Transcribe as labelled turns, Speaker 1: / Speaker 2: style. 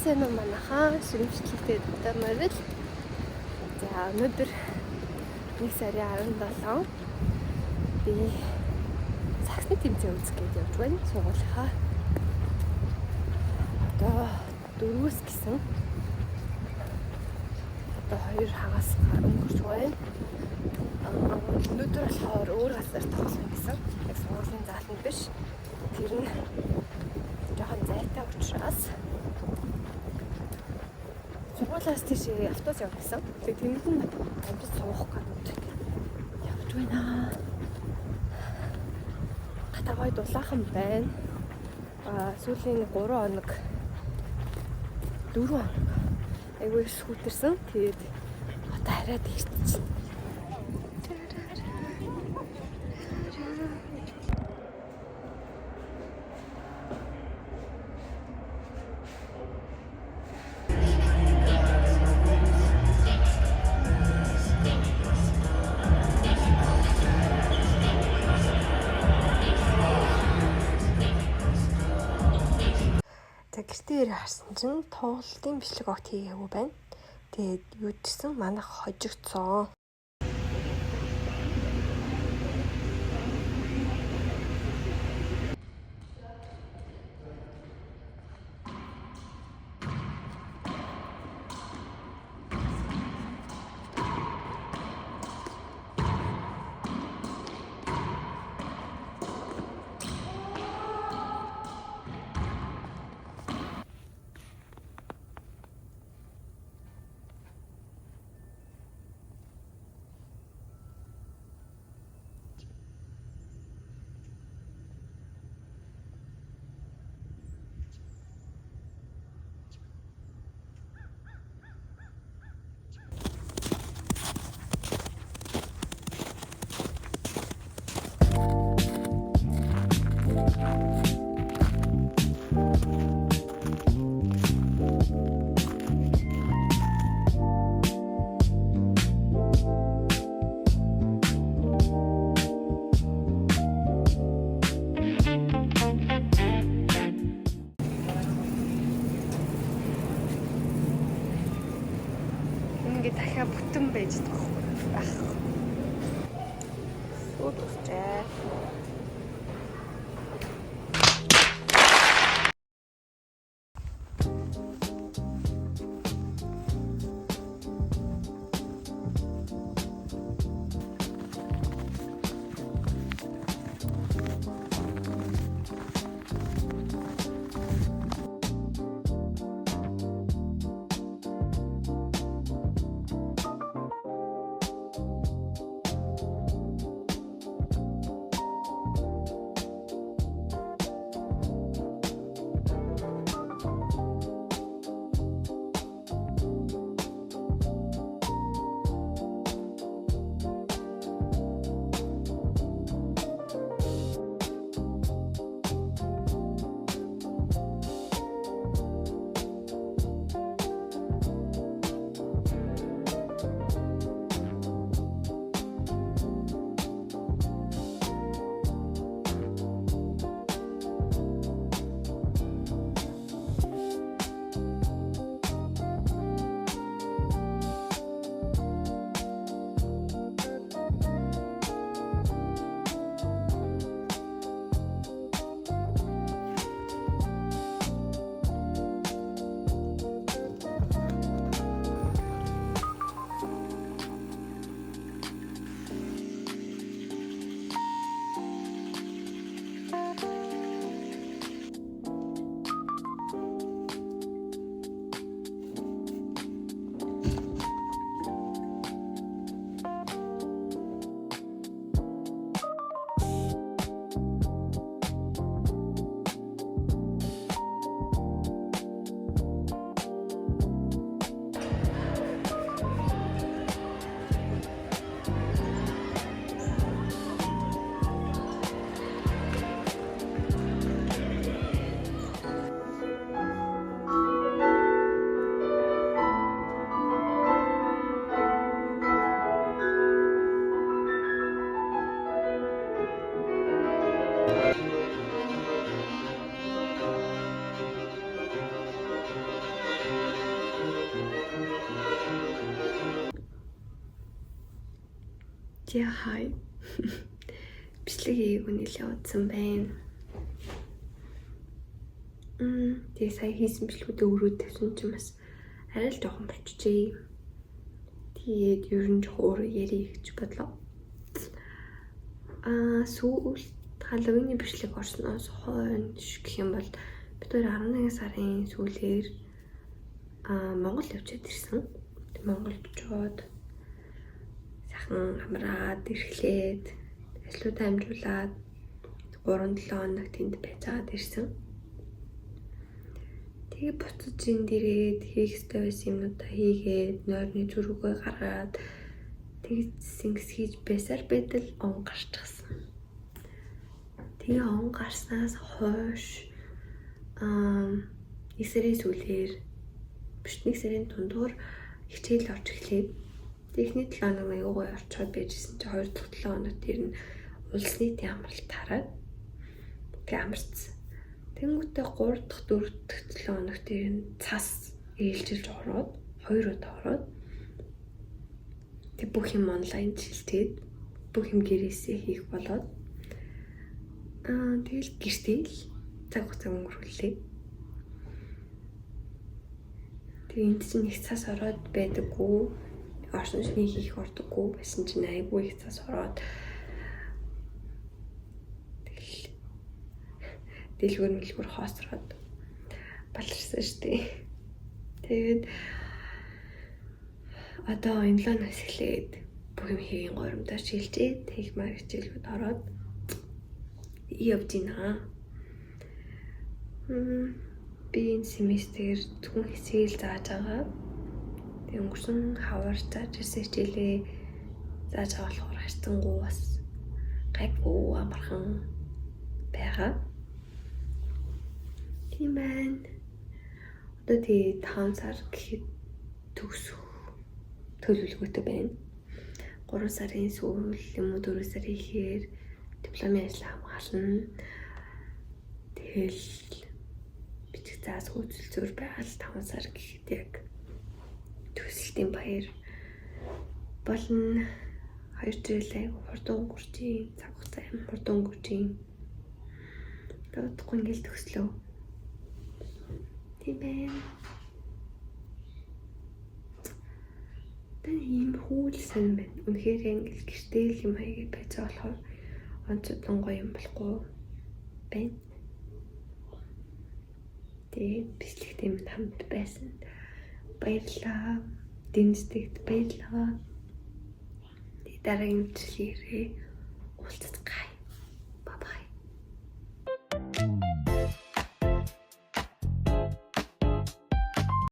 Speaker 1: сайн уу манайхаа шимжлэгтэй дутамаар л. За өнөөдөр 1 сарын 17 би саксны тэмцээн үзэх гэж явж байна. Сургуулийнхаа одоо 4-өөс гисэн одоо 2 хагас өнгөрч байна. Өнөөдөр болохоор өөр газар тоглох гэсэн. Яг сургуулийн зааланд биш. Тэр нь жоохон зайтай учраас сургуулиас тийш автобус явах гэсэн. Тэгээд тэнд нь амжилт суух гэж явж байна. Гатагой дулаахан байна. Сүүлийн 3 хоног 4 хоног айгүй скутерсэн. Тэгээд одоо хараад ирчихсэн. Гэртээр харсан чинь тоглолтын бичлэг огт хийгээгүй байна. Тэгээд юу гэсэн манайх хожигдсон. Дахиад бүтэн байж байх. Үгүй. Yeah, hi. Бичлэгийг нэлээд удсан байна. Тэгээ сая хийсэн бичлгүүдээ өрөөд тавьсан чинь бас арай л жоохон болчихжээ. Тэгээд ер нь жоохон өөрөө ярих гэж бодлоо. Сүүлд Халлоуины бичлэг орсноос хойш гэх юм бол бид 11 сарын сүүлээр Монгол явчаад ирсэн. Монгол очоод сайхан амраад ирэхлээд ажлуудаа амжуулаад 3-7 хоног тэнд байцаад ирсэн. Тэгээ буцаж энэ дээрээ хийх ёстой байсан юмнуудаа хийгээд нойрны зүрхөө гаргаад тэгээд сингс хийж байсаар байтал он гарчихсан. Тэгээ он гарснаас хойш нэг сарын сүүлээр биш нэг сарын дундуур хичээл орж эхлээд техник 7 хоног аягүй орчоод байжсэн чинь 2 дахь 7 хоног тэр нь улс нийтийн амралт хараад тэгээ амарцсан. Тэнгүүтээ 3 дахь 4 дахь 7 хоног тэр нь цас ээлжилж ороод 2 удаа ороод тэг бүх юм онлайн шилжээд бүх юм гэрээсээ хийх болоод тэгэл гэртээ л цаг хугацаа өнгөрүүлээ. Тэгээ энд чинь их цас ороод байдаггүй. Орсон шний хийх ордоггүй байсан чинь айгүй их цас ороод дэлгүүр хоосроод баларсан штэ. Тэгээд одоо энэ ланаас эхлээд бүх юм хийгийн горимдоор шилжээд тех мар хичээлүүд ороод явж байна. Би энэ семестр зөвхөн хэсгийг зааж байгаа. Тэг өнгөрсөн хавар зааж ирсэн хичээлээ зааж байгаа болохоор хайцангуу бас гайгүй амархан байгаа. Тийм байна. Одоо тэгээ 5 сар гэхэд төгсөх төлөвлөгөөтэй байна. 3 сарын сүүл юм уу 4 сар ихээр дипломын ажил хамгаална. Тэгэл бичих заас хөөцөлцөөр байгаад 5 сар гэхэд яг төсөлтийн баяр болно. 2 жилээ хурдан өнгөрчийн цаг хугацаа юм хурдан өнгөрчийн. Тэгвэл ингээл төгслөө. Тийм байна. Тэн ийм хүүлсэн байна. Үнэхээр ингээл гэртэл юм хаяг байж байгаа болохоор онцгой гоё юм болохгүй байна. Тэгээд бичлэгтэй минь хамт байсан. Баярлалаа. Дэмждэгт баярлалаа. Дараагийн бичлэгээр